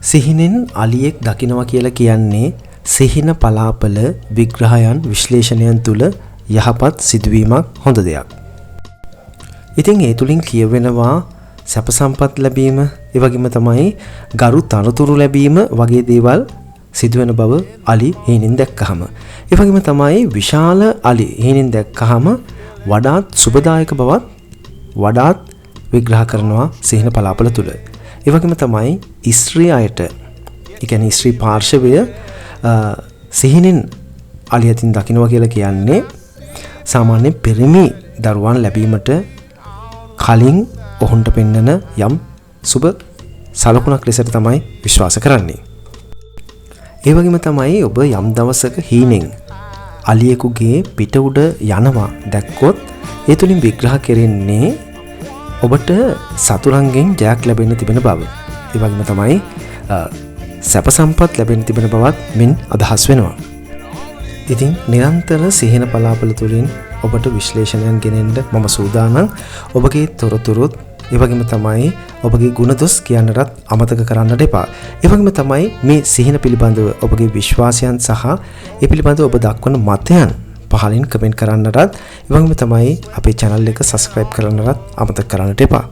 සිහිනෙන් අලියෙක් දකිනවා කියලා කියන්නේ සිහින පලාපල විග්‍රහයන් විශ්ලේෂණයන් තුල යහපත් සිදුවීමක් හොඳ දෙයක්. ඉතින් ඒ තුලින් කියවෙනවා සැප සම්පත් ලැබීම, ඒ වගේම තමයි ගරු තනතුරු ලැබීම වගේ දේවල් සිදුවෙන බව අලි හීනෙන් දැක්කහම. ඒ වගේම තමයි විශාල අලි හීනෙන් දැක්කහම වඩාත් සුබදායක බවත් වඩාත් විග්‍රහ කරනවා සිහින පලාපල තුල. ඒ වගේම තමයි ස්ත්‍රී අයට, ඒ කියන්නේ ස්ත්‍රී පාර්ශවය සිහිනෙන් අලියතින් දකින්නවා කියලා කියන්නේ සාමාන්‍ය පිරිමි දරුවන් ලැබීමට කලින් ඔහුන්ට පෙන්වන යම් සුබ සලකුණක් ලෙසට තමයි විශ්වාස කරන්නේ. ඒ වගේම තමයි ඔබ යම් දවසක හීනෙන් අලියෙකුගේ පිට උඩ යනවා දැක්කොත් ඒ තුලින් විග්‍රහ කෙරෙන්නේ ඔබට සතුරන්ගෙන් ජයක් ලැබෙන්න තිබෙන බව. ඒ වගේම තමයි සැප සම්පත් ලැබෙන්න තිබෙන බවත් මින් අදහස් වෙනවා. ඉතින් නිරන්තර සිහින පලාපල තුලින් ඔබට විශ්ලේෂණයන් ගෙනෙන්න මම සූදානම්. ඔබගේ තොරතුරුත් ඒ වගේම තමයි ඔබගේ ගුණදොස් කියන්නටත් අමතක කරන්නට එපා. ඒ වගේම තමයි මේ සිහින පිළිබඳව ඔබගේ විශ්වාසයන් සහ ඒ පිළිබඳව ඔබ දක්වන මතයන් පහලින් කමෙන්ට් කරන්නටත්, ඒ වගේම තමයි අපේ channel එක subscribe කරන්නටත් අමතක කරන්නට එපා.